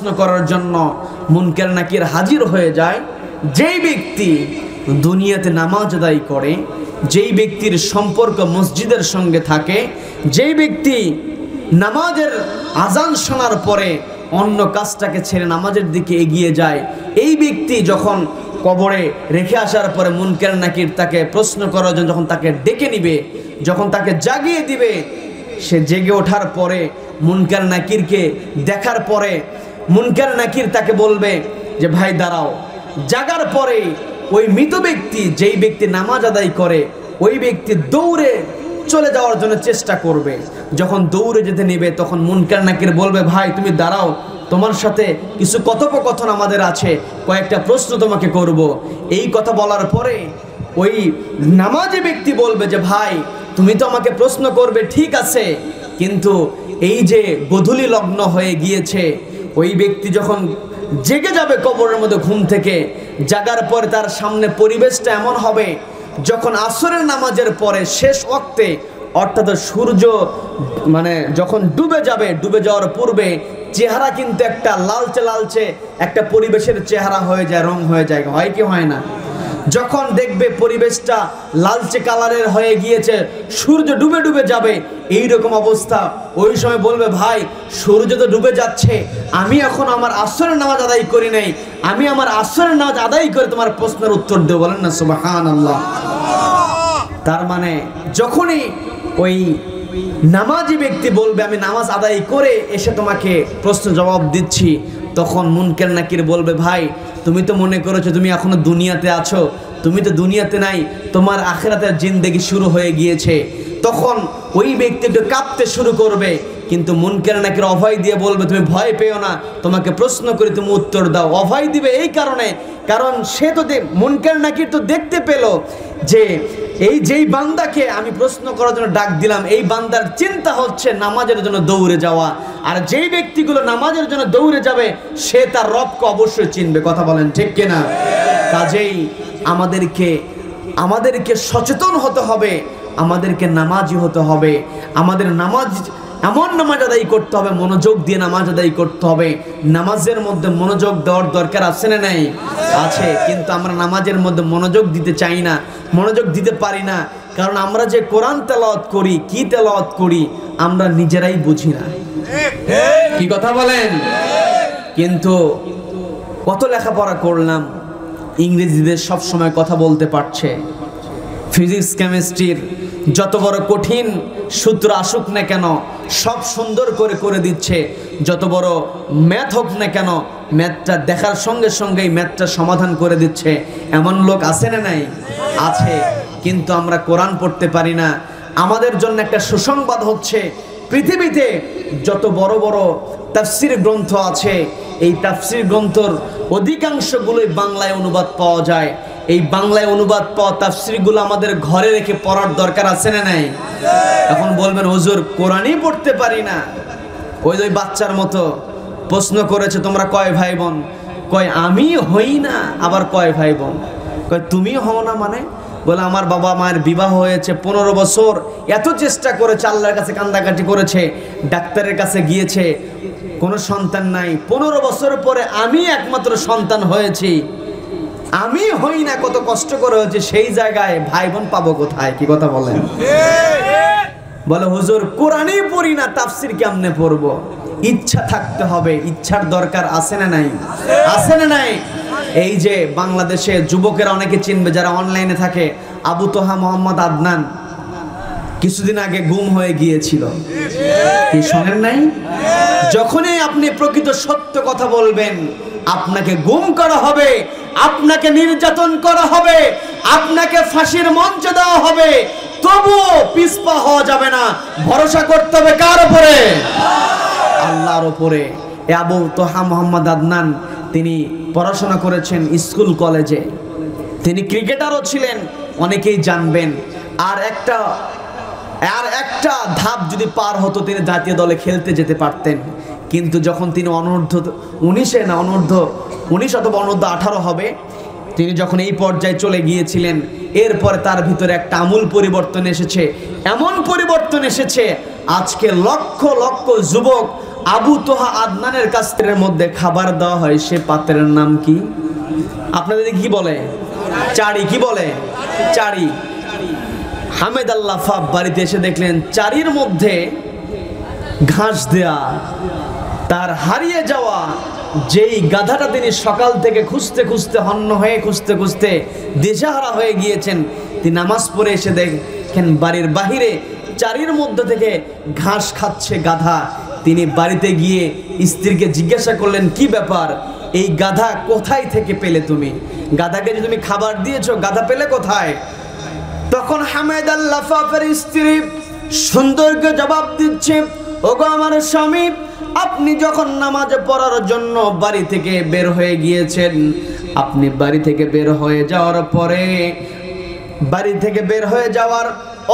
প্রশ্ন করার জন্য মুনকার নাকির হাজির হয়ে যায়। যেই ব্যক্তি দুনিয়াতে নামাজ আদায় করে, যেই ব্যক্তির সম্পর্ক মসজিদের সঙ্গে থাকে, যেই ব্যক্তি নামাজের আজান শোনার পরে অন্য কাজটাকে ছেড়ে নামাজের দিকে এগিয়ে যায়, এই ব্যক্তি যখন কবরে রেখে আসার পরে মুনকার নাকির তাকে প্রশ্ন করার জন্য যখন তাকে ডেকে নিবে, যখন তাকে জাগিয়ে দিবে, সে জেগে ওঠার পরে মুনকার নাকিরকে দেখার পরে মুনকার নাকির তাকে বলবে যে ভাই দাঁড়াও। জাগার পরে ওই মৃত ব্যক্তি, যেই ব্যক্তি নামাজ আদায় করে, ওই ব্যক্তি দৌড়ে চলে যাওয়ার জন্য চেষ্টা করবে। যখন দৌড়ে যেতে নেবে তখন মুনকার নাকির বলবে ভাই তুমি দাঁড়াও, তোমার সাথে কিছু কথোপকথন আমাদের আছে, কয়েকটা প্রশ্ন তোমাকে করব। এই কথা বলার পরে ওই নামাজি ব্যক্তি বলবে যে ভাই তুমি তো আমাকে প্রশ্ন করবে, ঠিক আছে, কিন্তু এই যে গোধূলি লগ্ন হয়ে গিয়েছে, ওই ব্যক্তি যখন জেগে যাবে কবরের মধ্যে ঘুম থেকে, জাগার পরে তার সামনে পরিবেশটা এমন হবে যখন আসরের নামাজের পরে শেষ ওয়াক্তে, অর্থাৎ সূর্য যখন ডুবে যাবে, ডুবে যাওয়ার পূর্বে চেহারা কিন্তু একটা লালচে লালচে একটা পরিবেশের চেহারা হয়ে যায়, রং হয়ে যায়, হয় কি হয় না? যখন দেখবে পরিবেশটা লালচে কালারের হয়ে গিয়েছে, সূর্য ডুবে ডুবে যাবে, এই রকম অবস্থা, ওই সময় বলবে ভাই সূর্য তো ডুবে যাচ্ছে, আমি এখন আমার আসরের নামাজ আদায় করি নাই, আমি আমার আসরের নামাজ আদায় করে তোমার প্রশ্নের উত্তর দেব। বলেন না সুবহানাল্লাহ। তার মানে যখনই ওই নামাজি ব্যক্তি বলবে আমি নামাজ আদায় করে এসে তোমাকে প্রশ্ন জবাব দিচ্ছি, তখন মুনকার নাকির বলবে ভাই তুমি তো মনে করেছো তুমি এখনো দুনিয়াতে আছো, তুমি তো দুনিয়াতে নাই, তোমার আখিরাতের জিন্দেগি শুরু হয়ে গিয়েছে। তখন ওই ব্যক্তি একটু কাঁপতে শুরু করবে, কিন্তু মুনকার নাকির অভয় দিয়ে বলবে তুমি ভয় পেও না, তোমাকে প্রশ্ন করে তুমি উত্তর দাও। অভয় দিবে এই কারণে, কারণ সে তো মুনকার নাকির তো দেখতে পেল যে এই যেই বান্দাকে আমি প্রশ্ন করার জন্য ডাক দিলাম, এই বান্দার চিন্তা হচ্ছে নামাজের জন্য দৌড়ে যাওয়া, আর যেই ব্যক্তিগুলো নামাজের জন্য দৌড়ে যাবে সে তার রবকে অবশ্যই চিনবে। কথা বলেন ঠিক কিনা? কাজেই আমাদেরকে সচেতন হতে হবে, আমাদেরকে নামাজি হতে হবে, আমাদের নামাজ এমন নামাজ আদায় করতে হবে, মনোযোগ দিয়ে নামাজ আদায় করতে হবে। নামাজের মধ্যে মনোযোগ দেওয়ার দরকার আছে না নাই? আছে, কিন্তু আমরা নামাজের মধ্যে মনোযোগ দিতে চাই না, মনোযোগ দিতে পারি না, কারণ আমরা যে কোরআন তেলাওয়াত করি, কি তেলাওয়াত করি আমরা নিজেরাই বুঝি না। কি কথা বলেন? কিন্তু কত লেখাপড়া করলাম, ইংরেজিদের সব সময় কথা বলতে পারছে, ফিজিক্স কেমিস্ট্রির যত বড় কঠিন সূত্র আসুক না কেন সব সুন্দর করে করে দিচ্ছে, যত বড় ম্যাথ হোক না কেন ম্যাথটা দেখার সঙ্গে সঙ্গেই ম্যাথটা সমাধান করে দিচ্ছে। এমন লোক আছে না নাই? আছে, কিন্তু আমরা কোরআন পড়তে পারি না। আমাদের জন্য একটা সুসংবাদ হচ্ছে, পৃথিবীতে যত বড় বড় তাফসীর গ্রন্থ আছে, এই তাফসীর গ্রন্থর অধিকাংশগুলোই বাংলায় অনুবাদ পাওয়া যায়। এই বাংলায় অনুবাদ পাওয়া তাফসীরগুলো আমাদের ঘরে রেখে পড়ার দরকার আছে না নাই? এখন বলবেন হুজুর কোরআনই পড়তে পারি না। ওই বাচ্চার মতো প্রশ্ন করেছে তোমরা কয় ভাই বোন? কয় আমি হই না। আবার কয় ভাই বোন? কয় তুমি হও না মানে? বলে আমার বাবা মায়ের বিবাহ হয়েছে 15 বছর, এত চেষ্টা করেছে, আল্লাহর কাছে কান্দাকাটি করেছে, ডাক্তারের কাছে গিয়েছে, কোনো সন্তান নাই। 15 বছর পরে আমি একমাত্র সন্তান হয়েছি, আমি হই না, কত কষ্ট করে হয়েছে, সেই জায়গায় ভাই বোন পাবো কোথায়? কি কথা বলেন? বলে হুজুর কোরআনই পড়ি না, তাফসীর কেমনে পড়বো? ইচ্ছা থাকতে হবে, ইচ্ছার দরকার আছে না নাই? আছে না নাই? এই যে বাংলাদেশে যুবকেরা অনেকে চিনবে যারা অনলাইনে থাকে, আবু তোহা মোহাম্মদ আদনান কিছুদিন আগে গুম হয়ে গিয়েছিল, কি শোনেন নাই? যখনই আপনি প্রকৃত সত্য কথা বলবেন আপনাকে গুম করা হবে, আপনাকে নির্যাতন করা হবে, আপনাকে ফাঁসির মঞ্চে দেওয়া হবে, তবুও পিছপা হওয়া যাবে না। ভরসা করতে হবে কার উপরে? আল্লাহর উপরে। আবু তোহা মোহাম্মদ আদনান তিনি পড়াশোনা করেছেন স্কুল কলেজে, তিনি ক্রিকেটারও ছিলেন, অনেকেই জানবেন। আর একটা ধাপ যদি পার হতো তিনি জাতীয় দলে খেলতে যেতে পারতেন। কিন্তু যখন তিনি অনূর্ধ্ব 19 অথবা অনূর্ধ্ব 18 হবে, তিনি যখন এই পর্যায়ে চলে গিয়েছিলেন, এরপরে তার ভিতরে একটা আমূল পরিবর্তন এসেছে। এমন পরিবর্তন এসেছে আজকে লক্ষ লক্ষ যুবক আবু তোহা আদনানের কাছের মধ্যে খাবার দেওয়া হয়, সে পাত্রের নাম কি? আপনাদের কি বলে? চাড়ি। কি বলে? চাড়ি। হামেদ আল্লাহ ফাফ বাড়িতে এসে দেখলেন চারির মধ্যে ঘাস দেয়া, তার হারিয়ে যাওয়া যেই গাধাটা তিনি সকাল থেকে খুঁজতে খুঁজতে হন্য হয়ে খুঁজতে খুঁজতে দিশাহারা হয়ে গিয়েছেন, তিনি নামাজ পড়ে এসে দেখেন বাড়ির বাহিরে চারির মধ্যে থেকে ঘাস খাচ্ছে গাধা। তিনি বাড়িতে গিয়ে স্ত্রীকে জিজ্ঞাসা করলেন, কি ব্যাপার, এই গাধা কোথায় থেকে পেলে তুমি? গাধাকে যে তুমি খাবার দিয়েছো, গাধা পেলে কোথায়? তখন হামেদ আল্লাহ ফাফের স্ত্রী সুন্দরকে জবাব দিচ্ছে, ওগো আমার স্বামী, আপনি যখন নামাজে পড়ার জন্য বাড়ি থেকে বের হয়ে গিয়েছেন, আপনি বাড়ি থেকে বের হয়ে যাওয়ার পরে, বাড়ি থেকে বের হয়ে যাওয়ার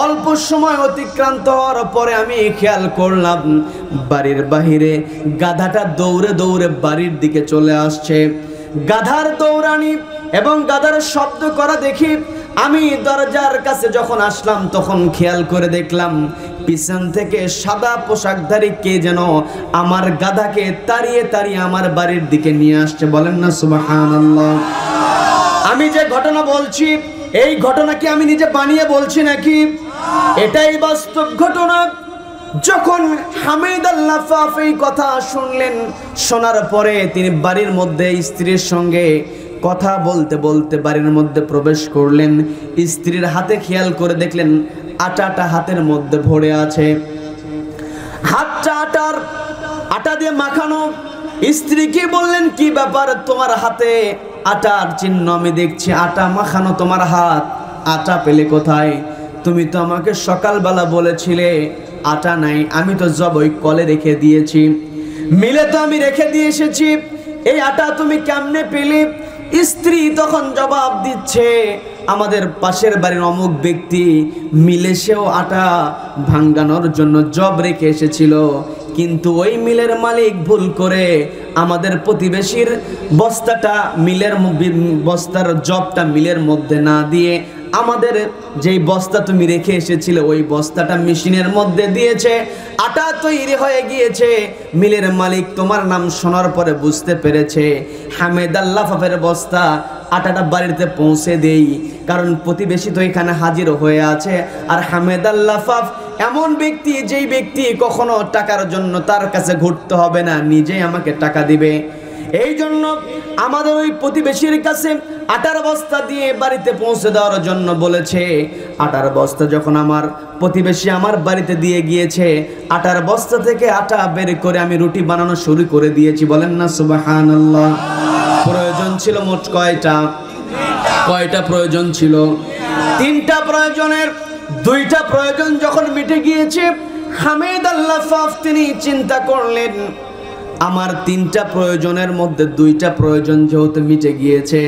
অল্প সময় অতিক্রান্ত হওয়ার পরে আমি খেয়াল করলাম বাড়ির বাহিরে গাধাটা দৌড়ে দৌড়ে বাড়ির দিকে চলে আসছে। গাধার দৌড়ানি এবং গাধার শব্দ করা দেখি আমি দরজার কাছে যখন আসলাম, তখন খেয়াল করে দেখলাম পিছন থেকে সাদা পোশাকধারী কে যেন আমার গাধাকে তাড়িয়ে তাড়িয়ে আমার বাড়ির দিকে নিয়ে আসছে। বলেন না সুবহানাল্লাহ। আমি যে ঘটনা বলছি, এই ঘটনা কি আমি নিজে বানিয়ে বলছি নাকি? এটাই বাস্তব ঘটনা। যখন হামিদ আল্লাহ ফাফ এই কথা শুনলেন, শোনার পরে তিনি বাড়ির মধ্যে স্ত্রীর সঙ্গে কথা বলতে বলতে বাড়ির মধ্যে প্রবেশ করলেন। স্ত্রীর হাতে খেয়াল করে দেখলেন আটাটা হাতের মধ্যে ভরে আছে, হাতটা আটা দিয়ে মাখানো। স্ত্রীকে বললেন, কি ব্যাপার, তোমার হাতে আটার চিহ্ন আমি দেখছি, আটা মাখানো তোমার হাত, আটা পেলে কোথায়? তুমি তো আমাকে সকালবেলা বলেছিলে আটা নাই, আমি তো ওই কলে রেখে দিয়েছি, মিলে তো আমি রেখে দিয়ে এসেছি, এই আটা তুমি কেমনে পেলে? স্ত্রী তখন জবাব দিচ্ছে, আমাদের পাশের বাড়ির অমুক ব্যক্তি মিলে সেও আটা ভাঙ্গানোর জন্য জব রেখে এসেছিল, কিন্তু ওই মিলের মালিক ভুল করে আমাদের প্রতিবেশীর বস্তাটা বস্তার জবটা মিলের মধ্যে না দিয়ে আমাদের যেই বস্তা তুমি রেখে এসেছিলে ওই বস্তাটা মেশিনের মধ্যে দিয়েছে, আটা তৈরি হয়ে গিয়েছে। মিলের মালিক তোমার নাম শোনার পরে বুঝতে পেরেছে হামেদ আল্লাহ ফাফের বস্তা, আটাটা বাড়িতে পৌঁছে দেই, কারণ প্রতিবেশী তো এখানে হাজির হয়ে আছে। আর হামেদ আল্লাহ ফাফ এমন ব্যক্তি, যেই ব্যক্তি কখনো টাকার জন্য তার কাছে ঘুরতে হবে না, নিজেই আমাকে টাকা দিবে। এই জন্য আমাদের ওই প্রতিবেশীর কাছে আটার বস্তা দিয়ে বাড়িতে পৌঁছে দেওয়ার জন্য বলেছে। আটার বস্তা যখন আমার প্রতিবেশী আমার বাড়িতে দিয়ে গিয়েছে, আটার বস্তা থেকে আটা বের করে আমি রুটি বানানো শুরু করে দিয়েছি। বলেন না সুবহানাল্লাহ। প্রয়োজন ছিল মোট কয়টা প্রয়োজন ছিল? 3টা প্রয়োজনের 2টা প্রয়োজন যখন মিটে গিয়েছে, হামিদ আল্লাহ ফাফ তিনি চিন্তা করলেন আমার 3টা প্রয়োজনের মধ্যে 2টা প্রয়োজন যেহেতু মিটে গিয়েছে,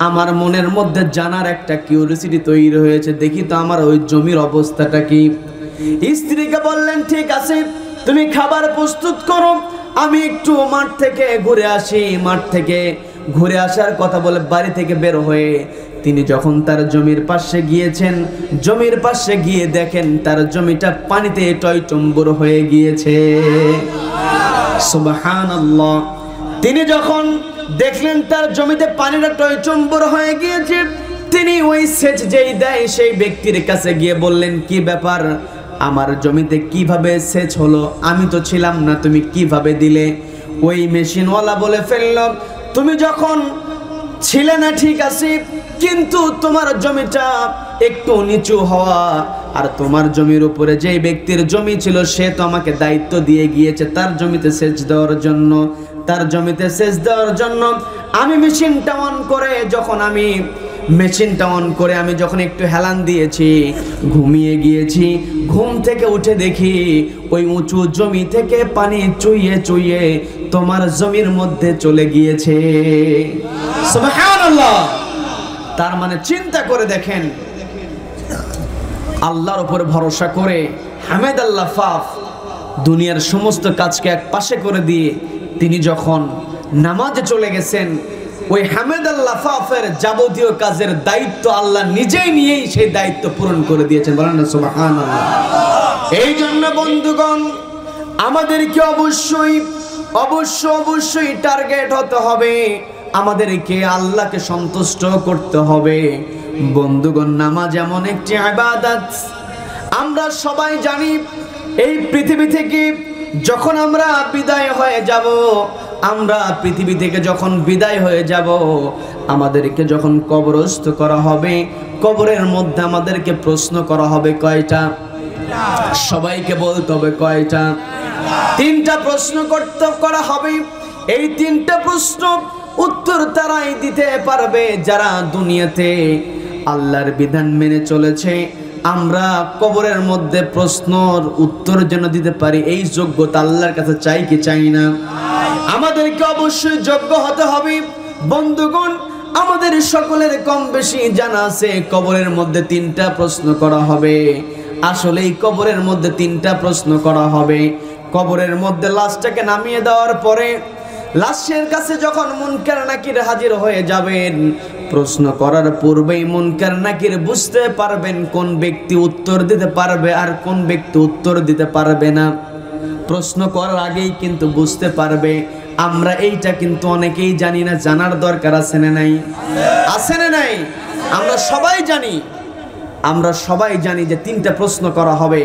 আমার মনের মধ্যে জানার একটা কিউরিওসিটি তৈরি হয়েছে, দেখি তো আমার ওই জমির অবস্থাটা কি। স্ত্রীকে বললেন, ঠিক আছে তুমি খাবার প্রস্তুত করো, আমি একটু মাঠ থেকে ঘুরে আসি। মাঠ থেকে ঘুরে আসার কথা বলে বাড়ি থেকে বের হয়ে তিনি যখন তার জমির পাশে গিয়েছেন, জমির পাশে গিয়ে দেখেন তার জমিটা পানিতে টইটুম্বুর হয়ে গিয়েছে। সুবহানাল্লাহ। তিনি যখন দেখলেন তার জমিতে পানিটা টইটুম্বুর হয়ে গিয়েছে, তিনি ওই সেচ যেই দেয় সেই ব্যক্তির কাছে গিয়ে বললেন, কি ব্যাপার, আমার জমিতে কিভাবে সেচ হলো? আমি তো ছিলাম না, তুমি কিভাবে দিলে? ওই মেশিনওয়ালা বলে ফেলল, তুমি যখন ছিলে না ঠিক আছে, কিন্তু তোমার জমিটা একটু নিচু হওয়া আর তোমার জমির উপরে যেই ব্যক্তির জমি ছিল সে তো আমাকে দায়িত্ব দিয়ে গিয়েছে তার জমিতে সেচ দেওয়ার জন্য। তার জমিতে সেচ দেওয়ার জন্য আমি মেশিনটা অন করে আমি যখন একটু হেলান দিয়েছি, ঘুমিয়ে গিয়েছি। ঘুম থেকে উঠে দেখি ওই উঁচু জমি থেকে পানি চুইয়ে চুইয়ে তোমার জমির মধ্যে চলে গিয়েছে। সুবহানাল্লাহ। তার মানে চিন্তা করে দেখেন, আল্লাহর উপর ভরসা করে হামেদ আল্লাহ ফাফ দুনিয়ার সমস্ত কাজকে এক পাশে করে দিয়ে তিনি যখন নামাজে চলে গেছেন, ওই হামেদ আল্লাহ ফাফের যাবতীয় কাজের দায়িত্ব আল্লাহ নিজেই নিয়েই সেই দায়িত্ব পূরণ করে দিয়েছেন। বলেন না সুবহানাল্লাহ। এই জন্য বন্ধুগণ, আমাদেরকে অবশ্যই অবশ্যই টার্গেট হতে হবে, আমাদেরকে আল্লাহকে সন্তুষ্ট করতে হবে। বন্ধুগণ, নামাজ এমন একটি ইবাদত, আমরা সবাই জানি এই পৃথিবী থেকে যখন আমরা বিদায় হয়ে যাব, আমরা পৃথিবী থেকে যখন বিদায় হয়ে যাব, আমাদেরকে যখন কবরস্থ করা হবে, কবরের মধ্যে আমাদেরকে প্রশ্ন করা হবে কয়টা? সবাইকে বলতে হবে কয়টা? 3টা প্রশ্ন করা হবে। এই 3টা প্রশ্ন উত্তর তারাই দিতে পারবে যারা দুনিয়াতে আল্লাহর বিধান মেনে চলেছে। আমরা কবরের মধ্যে প্রশ্নর উত্তর যেন দিতে পারি, এই যোগ্যতা আল্লাহর কাছে চাই কি চাই না? আমাদেরকে অবশ্যই যোগ্য হতে হবে। বন্ধুগণ, আমাদের সকলের কম বেশি জানা আছে কবরের মধ্যে 3টা প্রশ্ন করা হবে। আসলে এই কবরের মধ্যে 3টা প্রশ্ন করা হবে। কবরের মধ্যে লাশটাকে নামিয়ে দেওয়ার পরে লাশের কাছে যখন মুনকার নাকির হাজির হয়ে যাবেন, প্রশ্ন করার পূর্বেই মুনকার নাকির বুঝতে পারবেন কোন ব্যক্তি উত্তর দিতে পারবে আর কোন ব্যক্তি উত্তর দিতে পারবে না। প্রশ্ন করার আগেই কিন্তু বুঝতে পারবে। আমরা এইটা কিন্তু অনেকেই জানি না, জানার দরকার আছে না নাই? আছে না নাই? আমরা সবাই জানি যে 3টা প্রশ্ন করা হবে।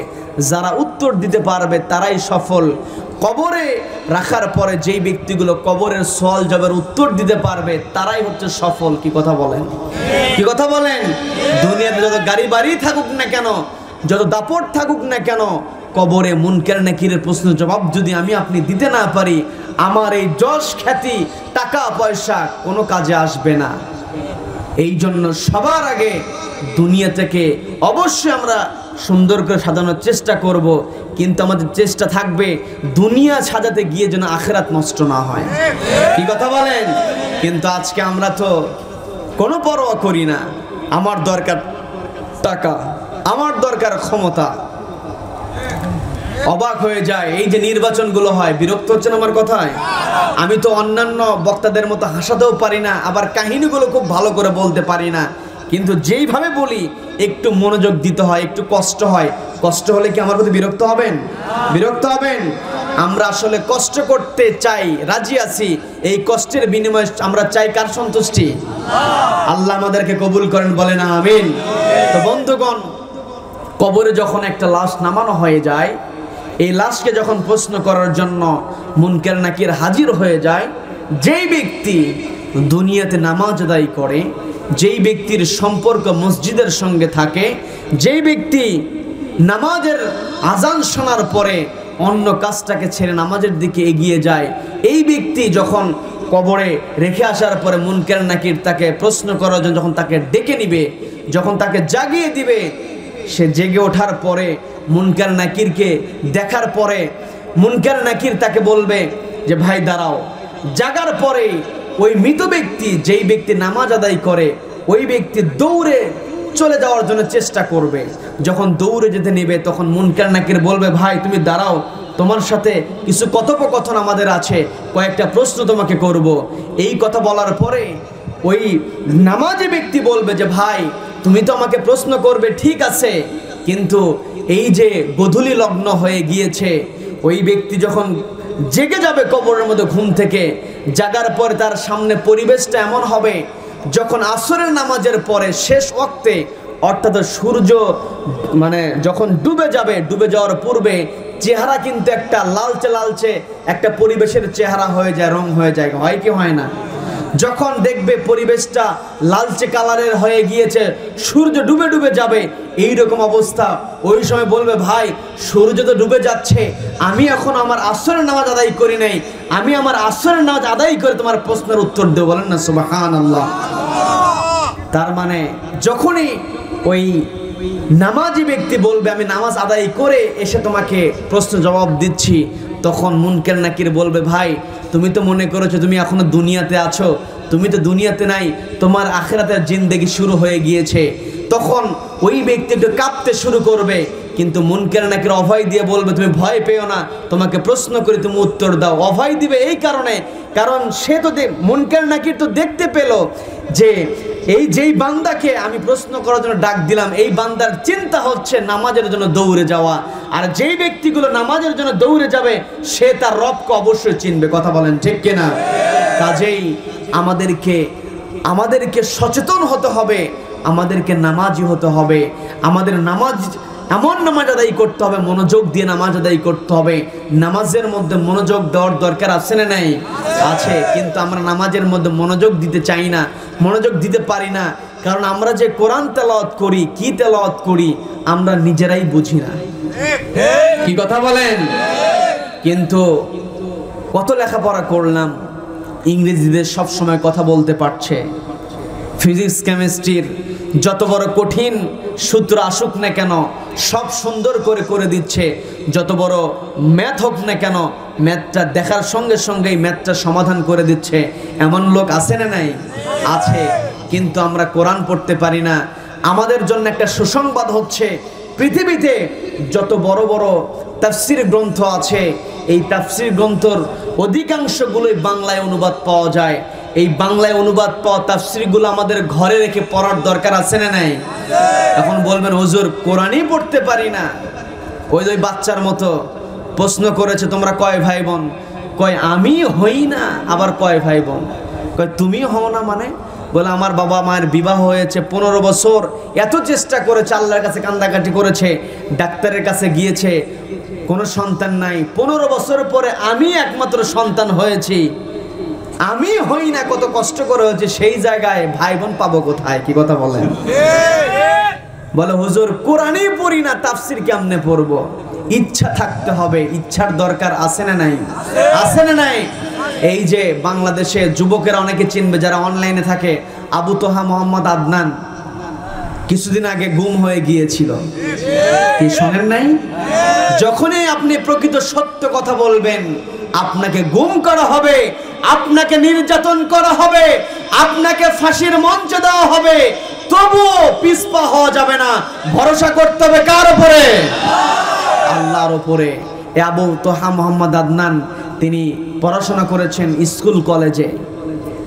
যারা উত্তর দিতে পারবে তারাই সফল। কবরে রাখার পরে যেই ব্যক্তিগুলো কবরের সওয়াল জবাবের উত্তর দিতে পারবে তারাই হচ্ছে সফল। কি কথা বলেন? কি কথা বলেন? দুনিয়াতে যত গাড়ি বাড়ি থাকুক না কেন, যত দাপট থাকুক না কেন, কবরে মুনকার নাকিরের প্রশ্ন জবাব যদি আমি আপনি দিতে না পারি, আমার এই যশ খ্যাতি টাকা পয়সা কোনো কাজে আসবে না। এই জন্য সবার আগে দুনিয়া থেকে অবশ্যই আমরা সুন্দর করে সাজানোর চেষ্টা করব, কিন্তু আমাদের চেষ্টা থাকবে দুনিয়া সাজাতে গিয়ে যেন আখিরাত নষ্ট না হয়। কি কথা বলেন? কিন্তু আজকে আমরা তো কোনো পরোয়া করি না। আমার দরকার টাকা, আমার দরকার ক্ষমতা। অবাক হয়ে যায়, এই যে নির্বাচনগুলো হয়, বিরক্ত হচ্ছেন আমার কথায়? আমি তো অন্যান্য বক্তাদের মতো হাসাতেও পারি না, আবার কাহিনীগুলো খুব ভালো করে বলতে পারি না, কিন্তু যেইভাবে বলি একটু মনোযোগ দিতে হয়, একটু কষ্ট হয়। কষ্ট হলে কি আমার প্রতি বিরক্ত হবেন? বিরক্ত হবেন? আমরা আসলে কষ্ট করতে চাই, রাজি আছি। এই কষ্টের বিনিময়ে আমরা চাই কার সন্তুষ্টি? আল্লাহ আমাদেরকে কবুল করেন, বলেন আমিন। তো বন্ধুগণ, কবরে যখন একটা লাশ নামানো হয়ে যায়, এই লাশকে যখন প্রশ্ন করার জন্য মুনকার নাকির হাজির হয়ে যায়, যেই ব্যক্তি দুনিয়াতে নামাজ আদায় করে, যেই ব্যক্তির সম্পর্ক মসজিদের সঙ্গে থাকে, যেই ব্যক্তি নামাজের আজান শোনার পরে অন্য কাজটাকে ছেড়ে নামাজের দিকে এগিয়ে যায়, এই ব্যক্তি যখন কবরে রেখে আসার পরে মুনকার নাকির তাকে প্রশ্ন করার জন্য যখন তাকে ডেকে নিবে, যখন তাকে জাগিয়ে দিবে, সে জেগে ওঠার পরে মুনকার নাকিরকে দেখার পরে মুনকার নাকির তাকে বলবে যে ভাই দাঁড়াও। জাগার পরে ওই মৃত ব্যক্তি, যেই ব্যক্তি নামাজ আদায় করে, ওই ব্যক্তি দৌড়ে চলে যাওয়ার জন্য চেষ্টা করবে। যখন দৌড়ে যেতে নেবে তখন মুনকার নাকির বলবে ভাই তুমি দাঁড়াও, তোমার সাথে কিছু কথোপকথন আমাদের আছে, কয়েকটা প্রশ্ন তোমাকে করব। এই কথা বলার পরে ওই নামাজি ব্যক্তি বলবে যে ভাই তুমি তো আমাকে প্রশ্ন করবে, ঠিক আছে, কিন্তু এই যে গোধূলি লগ্ন হয়ে গিয়েছে, ওই ব্যক্তি যখন জেগে যাবে কবরের মধ্যে ঘুম থেকে, জাগার পরে তার সামনে পরিবেশটা এমন হবে যখন আসরের নামাজের পরে শেষ ওয়াক্তে, অর্থাৎ সূর্য যখন ডুবে যাবে, ডুবে যাওয়ার পূর্বে চেহারা কিন্তু একটা লালচে লালচে একটা পরিবেশের চেহারা হয়ে যায়, রং হয়ে যায়, হয় কি হয় না? যখন দেখবে পরিবেশটা লালচে কালারের হয়ে গিয়েছে, সূর্য ডুবে ডুবে যাবে, এই রকম অবস্থা, ওই সময় বলবে ভাই সূর্য তো ডুবে যাচ্ছে, আমি এখন আমার আসরের নামাজ আদায় করি নাই, আমি আমার আসরের নামাজ আদায় করে তোমার প্রশ্নের উত্তর দেব। বলেন না সুবহানাল্লাহ। তার মানে যখনই ওই নামাজি ব্যক্তি বলবে আমি নামাজ আদায় করে এসে তোমাকে প্রশ্ন জবাব দিচ্ছি, তখন মুনকার নাকির বলবে ভাই তুমি তো মনে করেছো তুমি এখনো দুনিয়াতে আছো, তুমি তো দুনিয়াতে নাই, তোমার আখিরাতের জিন্দেগি শুরু হয়ে গিয়েছে। তখন ওই ব্যক্তি একটু কাঁপতে শুরু করবে, কিন্তু মুনকার নাকির অভয় দিয়ে বলবে তুমি ভয় পেও না, তোমাকে প্রশ্ন করে তুমি উত্তর দাও। অভয় দিবে এই কারণে কারণ সে তো মুনকার নাকির তো দেখতে পেল যে এই যেই বান্দাকে আমি প্রশ্ন করার জন্য ডাক দিলাম, এই বান্দার চিন্তা হচ্ছে নামাজের জন্য দৌড়ে যাওয়া, আর যেই ব্যক্তিগুলো নামাজের জন্য দৌড়ে যাবে সে তার রবকে অবশ্যই চিনবে। কথা বলেন ঠিক কিনা? কাজেই আমাদেরকে সচেতন হতে হবে, আমাদেরকে নামাজি হতে হবে। আমাদের নামাজ এমন নামাজ আদায় করতে হবে, মনোযোগ দিয়ে নামাজ আদায় করতে হবে। নামাজের মধ্যে মনোযোগ দেওয়ার দরকার আছে না নাই? আছে। কিন্তু আমরা নামাজের মধ্যে মনোযোগ দিতে চাই না, মনোযোগ দিতে পারি না, কারণ আমরা যে কোরআন তেলাওয়াত করি, কি তেলাওয়াত করি আমরা নিজেরাই বুঝি না। কি কথা বলেন? কিন্তু কত লেখাপড়া করলাম, ইংরেজিতে সব সময় কথা বলতে পারছে, ফিজিক্স কেমিস্ট্রির যত বড় কঠিন সূত্র আসুক না কেন সব সুন্দর করে করে দিচ্ছে, যত বড় ম্যাথ হোক না কেন ম্যাথটা দেখার সঙ্গে সঙ্গেই ম্যাথটা সমাধান করে দিচ্ছে। এমন লোক আছে না নাই? আছে। কিন্তু আমরা কোরআন পড়তে পারি না। আমাদের জন্য একটা সুসংবাদ হচ্ছে, পৃথিবীতে যত বড় বড় তাফসীর গ্রন্থ আছে, এই তাফসীর গ্রন্থর অধিকাংশগুলোই বাংলায় অনুবাদ পাওয়া যায়। এই বাংলায় অনুবাদ পাওয়া তাফসীরগুলো আমাদের ঘরে রেখে পড়ার দরকার আছে না নাই? এখন বলবেন হুজুর কোরআনই পড়তে পারি না। ওই বাচ্চার মতো প্রশ্ন করেছে, তোমরা কয় ভাই বোন? কয় আমি হই না। আবার কয় ভাই বোন? কয় তুমি হও না মানে? বলে আমার বাবা মায়ের বিবাহ হয়েছে 15 বছর, এত চেষ্টা করেছে, আল্লাহর কাছে কান্দাকাটি করেছে, ডাক্তারের কাছে গিয়েছে, কোনো সন্তান নাই। 15 বছর পরে আমি একমাত্র সন্তান হয়েছি, আমি হই না, কত কষ্ট করে হয়েছে, সেই জায়গায় ভাই বোন পাবো কোথায়? কি কথা বলেন? বলে হুজুর কোরআনই পড়ি না, তাফসীর কেমনে পড়বো? ইচ্ছা থাকতে হবে, ইচ্ছার দরকার আছে না নাই? আছে না নাই? এই যে বাংলাদেশে যুবকেরা অনেকে চিনবে যারা অনলাইনে থাকে, আবু তোহা মোহাম্মদ আদনান কিছুদিন আগে গুম হয়ে গিয়েছিল। কি শোনেন নাই? যখনই আপনি প্রকৃত সত্য কথা বলবেন আপনাকে গুম করা হবে, আপনাকে নির্যাতন করা হবে, আপনাকে ফাঁসির মঞ্চে দেওয়া হবে, তবুও পিছপা হওয়া যাবে না। ভরসা করতে হবে কার উপরে? আল্লাহর উপরে। আবু তোহা মোহাম্মদ আদনান তিনি পড়াশোনা করেছেন স্কুল কলেজে,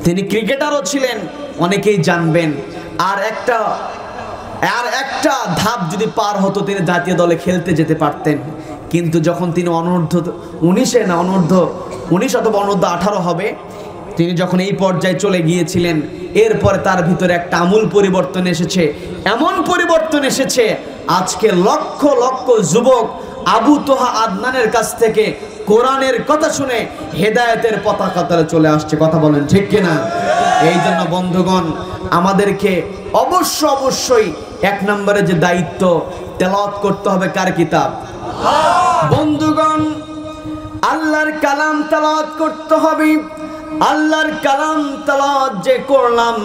তিনি ক্রিকেটারও ছিলেন, অনেকেই জানবেন। আর একটা ধাপ যদি পার হতো তিনি জাতীয় দলে খেলতে যেতে পারতেন। কিন্তু যখন তিনি অনূর্ধ্ব 19 অথবা অনূর্ধ্ব 18 হবে, তিনি যখন এই পর্যায়ে চলে গিয়েছিলেন, এরপরে তার ভিতরে একটা আমূল পরিবর্তন এসেছে। এমন পরিবর্তন এসেছে আজকে লক্ষ লক্ষ যুবক আবু তোহা আদনানের কাছ থেকে কোরআনের কথা শুনে হেদায়েতের পতাকা তলে চলে আসছে। কথা বলেন ঠিক কিনা? এই জন্য বন্ধুগণ আমাদেরকে অবশ্যই 1 নম্বরে যে দায়িত্ব, তেলাওয়াত করতে হবে কার কিতাব? বন্ধুগণ আল্লাহর কালাম তেলাওয়াত করতে হবে। আল্লাহর কালাম তেলাওয়াত যে করলাম,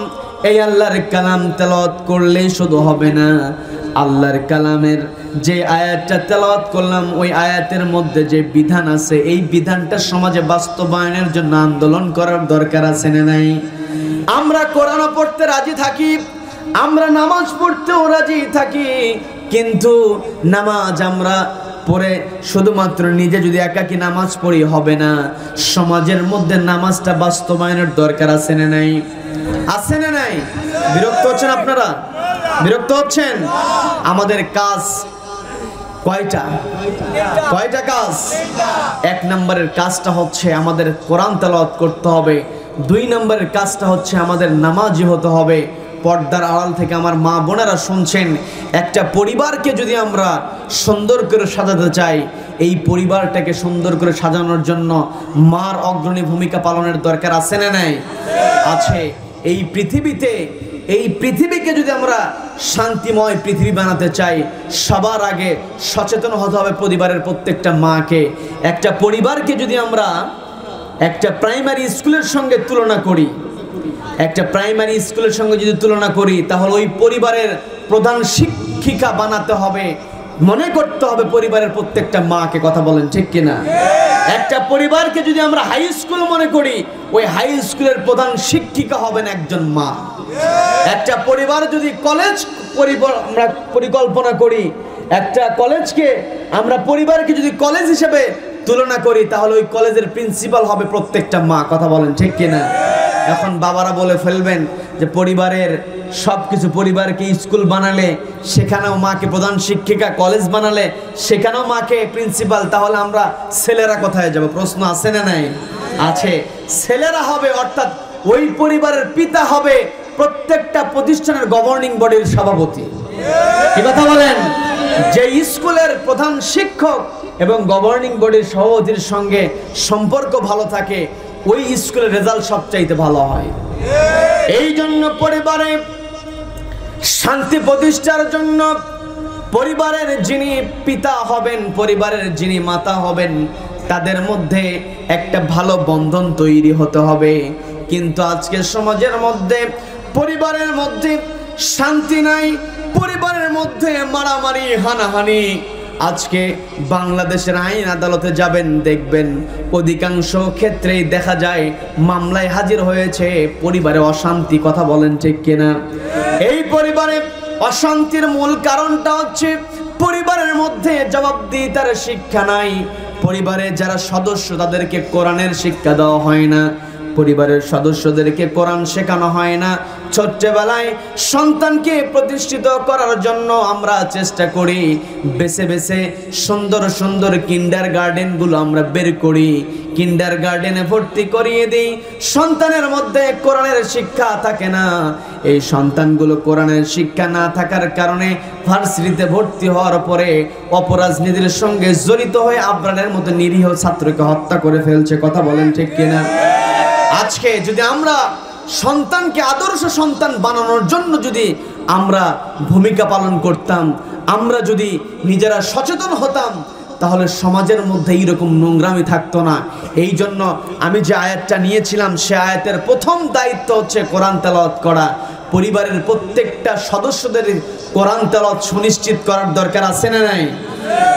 এই আল্লাহর কালাম তেলাওয়াত করলেই শুধু হবে না, আল্লাহর কালামের যে আয়াতটা তেলাওয়াত করলাম ওই আয়াতের মধ্যে যে বিধান আছে এই বিধানটা সমাজে বাস্তবায়নের জন্য আন্দোলন করার দরকার আছে না নাই? আমরা কোরআন পড়তে রাজি থাকি, আমরা নামাজ পড়তেও রাজি থাকি, কিন্তু নামাজ আমরা পড়ে শুধুমাত্র নিজে যদি একাকী নামাজ পড়ি হবে না, সমাজের মধ্যে নামাজটা বাস্তবায়নের দরকার আছে না নাই? আছে না নাই? বিরক্ত হচ্ছেন আপনারা? বিরক্ত হচ্ছেন? আমাদের কাজ কয়টা কাজ? 1 নম্বরের কাজটা হচ্ছে আমাদের কোরআন তেলাওয়াত করতে হবে। 2 নম্বরের কাজটা হচ্ছে আমাদের নামাজি হতে হবে। পর্দার আড়াল থেকে আমার মা বোনেরা শুনছেন, একটা পরিবারকে যদি আমরা সুন্দর করে সাজাতে চাই, এই পরিবারটাকে সুন্দর করে সাজানোর জন্য মার অগ্রণী ভূমিকা পালনের দরকার আছে না নাই? আছে। এই পৃথিবীকে যদি আমরা শান্তিময় পৃথিবী বানাতে চাই, সবার আগে সচেতন হতে হবে পরিবারের প্রত্যেকটা মাকে। একটা পরিবারকে যদি আমরা একটা প্রাইমারি স্কুলের সঙ্গে তুলনা করি, তাহলে ওই পরিবারের প্রধান শিক্ষিকা বানাতে হবে, মনে করতে হবে পরিবারের প্রত্যেকটা মাকে। কথা বলেন ঠিক কিনা? একটা পরিবারকে যদি আমরা হাই স্কুল মনে করি, ওই হাই স্কুলের প্রধান শিক্ষিকা হবেন একজন মা। একটা পরিবার যদি কলেজ আমরা পরিকল্পনা করি, একটা কলেজকে আমরা পরিবারকে যদি কলেজ হিসেবে তুলনা করি তাহলে ওই কলেজের প্রিন্সিপাল হবে প্রত্যেকটা মা। কথা বলেন ঠিক কিনা? এখন বাবারা বলে ফেলবেন যে পরিবারের সবকিছু, পরিবারকে স্কুল বানালে সেখানেও মাকে প্রধান শিক্ষিকা, কলেজ বানালে সেখানেও মাকে প্রিন্সিপাল, তাহলে আমরা ছেলেরা কোথায় যাব? প্রশ্ন আছে না নাই? আছে। ছেলেরা হবে, অর্থাৎ ওই পরিবারের পিতা হবে প্রত্যেকটা প্রতিষ্ঠানের গভর্নিং বডির সভাপতি। কি কথা বলেন? যে স্কুলের প্রধান শিক্ষক এবং গভর্নিং বডির সভাপতির সঙ্গে সম্পর্ক ভালো থাকে, ওই স্কুলের রেজাল্ট সবচাইতে ভালো হয়। এই জন্য পরিবারে শান্তি প্রতিষ্ঠার জন্য পরিবারের যিনি পিতা হবেন, পরিবারের যিনি মাতা হবেন, তাদের মধ্যে একটা ভালো বন্ধন তৈরি হতে হবে। কিন্তু আজকের সমাজের মধ্যে পরিবারের মধ্যে শান্তি নাই, পরিবারের মধ্যে মারামারি, হানাহানি। আজকে বাংলাদেশের আইন আদালতে যাবেন, দেখবেন অধিকাংশ ক্ষেত্রেই দেখা যায় মামলায় হাজির হয়েছে পরিবারে অশান্তি। কথা বলেন ঠিক কিনা? এই পরিবারে অশান্তির মূল কারণটা হচ্ছে পরিবারের মধ্যে জবাবদিহিতার শিক্ষা নাই। পরিবারে যারা সদস্য তাদেরকে কোরআনের শিক্ষা দেওয়া হয় না, পরিবারের সদস্যদেরকে কোরআন শেখানো হয় না। ছোট্টবেলায় সন্তানকে প্রতিষ্ঠিত করার জন্য আমরা চেষ্টা করি, বেছে বেছে সুন্দর সুন্দর কিন্ডার গার্ডেনগুলো আমরা বের করি, কিন্ডার গার্ডেনে ভর্তি করিয়ে দিই। সন্তানের মধ্যে কোরআনের শিক্ষা থাকে না। এই সন্তানগুলো কোরআনের শিক্ষা না থাকার কারণে ভার্সিটিতে ভর্তি হওয়ার পরে অপরাজনীতির সঙ্গে জড়িত হয়ে আবরারের মতো নিরীহ ছাত্রকে হত্যা করে ফেলছে। কথা বলেন ঠিক কিনা? আজকে যদি আমরা সন্তানকে আদর্শ সন্তান বানানোর জন্য যদি আমরা ভূমিকা পালন করতাম, আমরা যদি নিজেরা সচেতন হতাম, তাহলে সমাজের মধ্যে এইরকম নোংরামি থাকতো না। এই জন্য আমি যে আয়াতটা নিয়েছিলাম, সে আয়াতের প্রথম দায়িত্ব হচ্ছে কোরআন তেলাওয়াত করা। পরিবারের প্রত্যেকটা সদস্যদের কোরআন তেলাওয়াত সুনিশ্চিত করার দরকার আছে না নাই?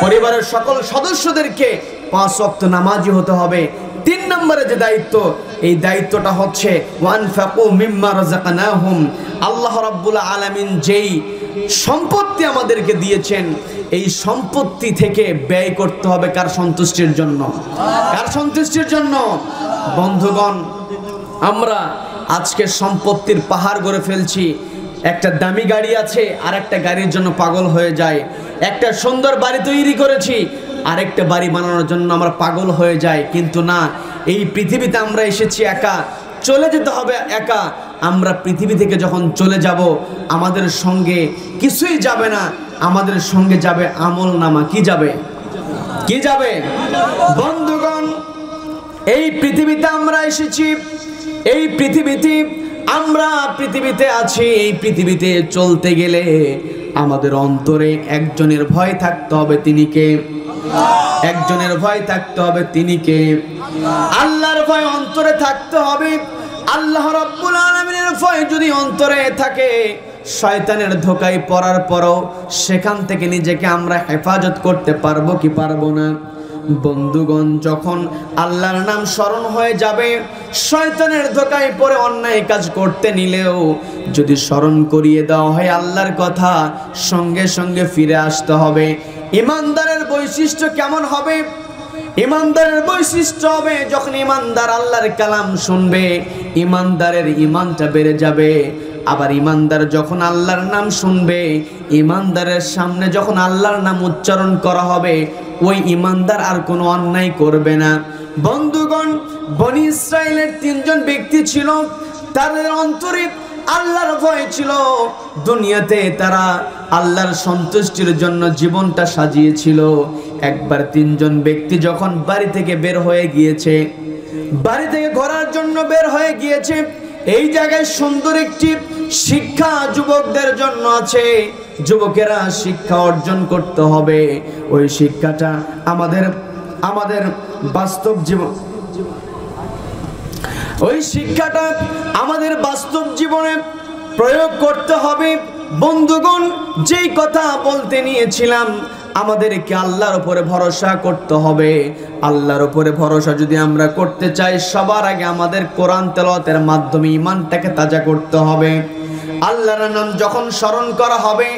পরিবারের সকল সদস্যদেরকে 5 ওয়াক্ত নামাজি হতে হবে। 3 নম্বরে যে দায়িত্ব, এই দায়িত্বটা হচ্ছে ওয়ানফাকু মিম্মা রাযাকনাহুম। আল্লাহ রাব্বুল আলামিন যেই সম্পত্তি আমাদেরকে দিয়েছেন, এই সম্পত্তি থেকে ব্যয় করতে হবে কার সন্তুষ্টির জন্য? কার সন্তুষ্টির জন্য? বন্ধুগণ, আমরা আজকে সম্পত্তির পাহাড় গড়ে ফেলছি। একটা দামি গাড়ি আছে, আর একটা গাড়ির জন্য পাগল হয়ে যায়। একটা সুন্দর বাড়ি তৈরি করেছি, আরেকটা বাড়ি বানানোর জন্য আমরা পাগল হয়ে যাই। কিন্তু না, এই পৃথিবীতে আমরা এসেছি একা, চলে যেতে হবে একা। আমরা পৃথিবী থেকে যখন চলে যাব, আমাদের সঙ্গে কিছুই যাবে না, আমাদের সঙ্গে যাবে আমল নামা। কি যাবে? কি যাবে? বন্ধুগণ, এই পৃথিবীতে আমরা এসেছি, এই পৃথিবীতে আমরা পৃথিবীতে আছি। এই পৃথিবীতে চলতে গেলে আমাদের অন্তরে একজনের ভয় থাকতে হবে। তিনি কে? একজনের ভয় থাকতে হবে। তিনি কে? আল্লাহর ভয় অন্তরে থাকতে হবে। আল্লাহ রাব্বুল আলামিনের ভয় যদি অন্তরে থাকে, শয়তানের ধোঁকায় পড়ার পরও সেখান থেকে নিজেকে আমরা হেফাজত করতে পারবো কি পারবো না? বন্ধুগণ, যখন আল্লাহর নাম স্মরণ হয়ে যাবে, শয়তানের ধোঁকায় পড়ে অন্যায় কাজ করতে নিলেও যদি স্মরণ করিয়ে দেওয়া হয় আল্লাহর কথা, সঙ্গে সঙ্গে ফিরে আসতে হবে। ইমানদারের বৈশিষ্ট্য কেমন হবে? ইমানদারের বৈশিষ্ট্য হবে, যখন ইমানদার আল্লাহর কালাম শুনবে, ইমানদারের ইমানটা বেড়ে যাবে। আবার ইমানদার যখন আল্লাহর নাম শুনবে, ইমানদারের সামনে যখন আল্লাহর নাম উচ্চারণ করা হবে, ওই ইমানদার আর কোনো অন্যায় করবে না। বন্ধুগণ, বনি ইসরাইলের 3 জন ব্যক্তি ছিল, তাদের অন্তরে আল্লাহর ভয় ছিল। দুনিয়াতে তারা আল্লাহর সন্তুষ্টির জন্য জীবনটা সাজিয়েছিল। একবার 3 জন ব্যক্তি যখন বাড়ি থেকে বের হয়ে গিয়েছে, বাড়ি থেকে ঘোরার জন্য বের হয়ে গিয়েছে, এই জায়গায় সুন্দর একটি শিক্ষা যুবকদের জন্য আছে। যুবকেরা শিক্ষা অর্জন করতে হবে। ওই শিক্ষাটা আমাদের বাস্তব জীবন, ওই শিক্ষাটা আমাদের বাস্তব জীবনে প্রয়োগ করতে হবে। বন্ধুগণ, যেই কথা বলতে নিয়েছিলাম, আমাদেরকে আল্লাহর উপরে ভরসা করতে হবে। আল্লাহর উপরে ভরসা যদি আমরা করতে চাই, সবার আগে আমাদের কোরআন তেলাওয়াতের মাধ্যমে ঈমানটাকে তাজা করতে হবে। আল্লাহর নাম যখন স্মরণ করা হবে,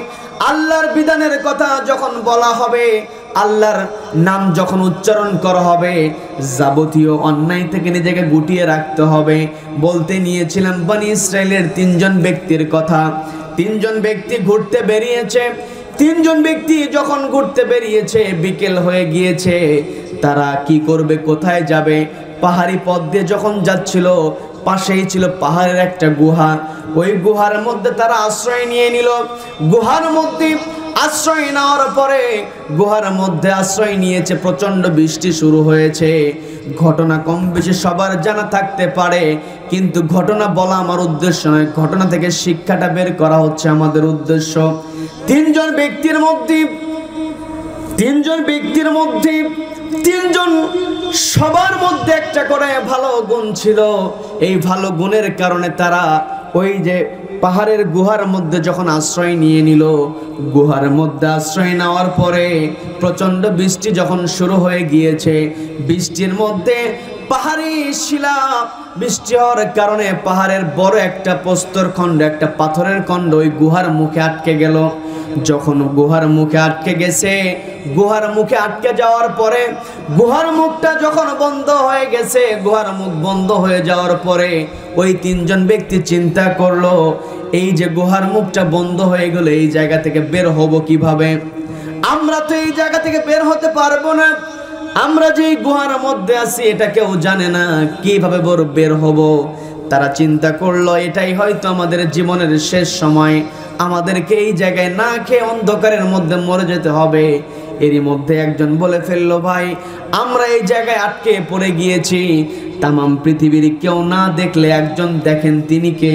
আল্লাহর বিধানের কথা যখন বলা হবে, আল্লাহর নাম যখন উচ্চারণ করা হবে, যাবতীয় অন্যায় থেকে নিজেকে গুটিয়ে রাখতে হবে। বলতে নিয়েছিলাম বনি ইসরাইলের 3 জন ব্যক্তির কথা। 3 জন ব্যক্তি ঘুরতে বেরিয়েছে। 3 জন ব্যক্তি যখন ঘুরতে বেরিয়েছে, বিকেল হয়ে গিয়েছে। তারা কি করবে, কোথায় যাবে? পাহাড়ি পথ দিয়ে যখন যাচ্ছিল, পাশেই ছিল পাহাড়ের একটা গুহা। ওই গুহার মধ্যে তারা আশ্রয় নিয়ে নিল। গুহার মধ্যে আশ্রয় নেওয়ার পরে গুহার মধ্যে আশ্রয় নিয়েছে, প্রচন্ড বৃষ্টি শুরু হয়েছে। ঘটনা কম বেশি সবার জানা থাকতে পারে, কিন্তু ঘটনা বলা আমার উদ্দেশ্য নয়, ঘটনা থেকে শিক্ষাটা বের করা হচ্ছে আমাদের উদ্দেশ্য। 3 জন ব্যক্তির মধ্যে 3 জন সবার মধ্যে একটা করে ভালো গুণ ছিল। এই ভালো গুণের কারণে তারা ওই যে পাহাড়ের গুহার মধ্যে যখন আশ্রয় নিয়ে নিল, গুহার মধ্যে আশ্রয় নেওয়ার পরে প্রচন্ড বৃষ্টি যখন শুরু হয়ে গিয়েছে, বৃষ্টির মধ্যে পাহাড়ি শিলা বৃষ্টি হওয়ার কারণে পাহাড়ের বড় একটা প্রস্তর খণ্ড, একটা পাথরের খণ্ড ওই গুহার মুখে আটকে গেল। যখন গুহার মুখে আটকে গেছে, গুহার মুখে আটকে যাওয়ার পরে গুহার মুখটা যখন বন্ধ হয়ে গেছে, গুহার মুখ বন্ধ হয়ে যাওয়ার পরে ওই 3 জন ব্যক্তি চিন্তা করলো, এই যে গুহার মুখটা বন্ধ হয়ে গেল, এই জায়গা থেকে বের হব কিভাবে? আমরা তো এই জায়গা থেকে বের হতে পারবো না। আমরা যে গুহার মধ্যে আছি এটা কেউ জানে না, কিভাবে বের হব? তারা চিন্তা করলো, এটাই হয়তো আমাদের জীবনের শেষ সময়, আমাদেরকে এই জায়গায় না খেয়ে অন্ধকারের মধ্যে মরে যেতে হবে। এরই মধ্যে একজন বলে ফেললো, ভাই আমরা এই জায়গায় আটকে পড়ে গিয়েছি, তামাম পৃথিবীর কেউ না দেখলে একজন দেখেন, তিনি কে?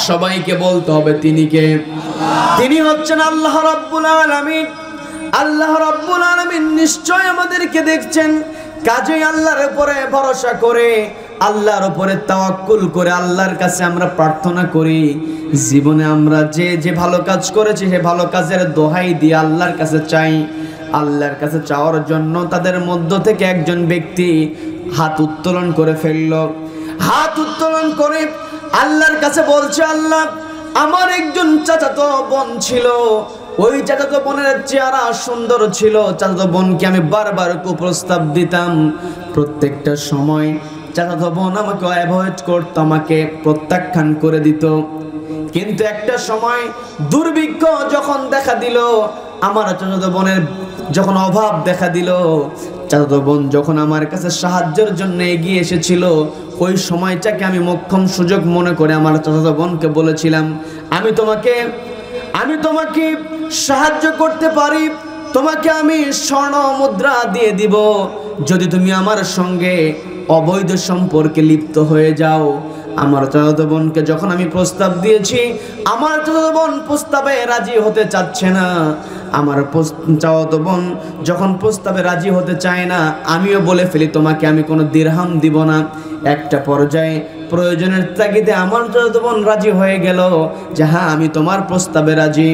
সবাইকে বলতে হবে তিনি কে? তিনি হচ্ছেন আল্লাহ রাব্বুল আলামিন। আল্লাহ রাব্বুল আলামিন নিশ্চয় আমাদেরকে দেখছেন। কাজেই আল্লাহর উপরে ভরসা করে, আল্লাহর উপরে তাওয়াক্কুল করে আল্লাহর কাছে আমরা প্রার্থনা করি। জীবনে আমরা যে ভালো কাজ করেছি, সে ভালো কাজের দোহাই দিয়ে আল্লাহর কাছে চাই। আল্লাহর কাছে চাওয়ার জন্য তাদের মধ্য থেকে একজন ব্যক্তি হাত উত্তোলন করে ফেলল। হাত উত্তোলন করে আল্লাহর কাছে বলছে, আল্লাহ, আমার একজন চাচাতো বোন ছিল, ওই চাচাতো বোনের চেহারা সুন্দর ছিল। চাচাতো বোনকে আমি বারবার কুপ্রস্তাব দিতাম, প্রত্যেকটা সময় চাচাতো বোন আমাকে অ্যাভয়েড করতো, আমাকে প্রত্যাখ্যান করে দিত। কিন্তু একটা সময় দুর্ভিক্ষ যখন দেখা দিল, আমার চাচাতো বোনের যখন অভাব দেখা দিল, চাচাতো বোন যখন আমার কাছে সাহায্যের জন্য এগিয়ে এসেছিল, ওই সময়টাকে আমি মোক্ষম সুযোগ মনে করে আমার চাচাতো বোনকে বলেছিলাম, আমি তোমাকে সাহায্য করতে পারি, তোমাকে আমি স্বর্ণ মুদ্রা দিয়ে দিব যদি তুমি আমার সঙ্গে অবৈধ সম্পর্কে লিপ্ত হয়ে যাও। আমার চাচাতো বোনকে যখন আমি প্রস্তাব দিয়েছি, আমার চাচাতো বোন প্রস্তাবে রাজি হতে চাচ্ছে না। আমার চাচাতো বোন যখন প্রস্তাবে রাজি হতে চায় না, আমিও বলে ফেলি, তোমাকে আমি কোনো দিরহাম দিব না। একটা পর্যায়ে প্রয়োজনের তাগিদে আমার চাচাতো বোন রাজি হয়ে গেল যে হ্যাঁ, আমি তোমার প্রস্তাবে রাজি।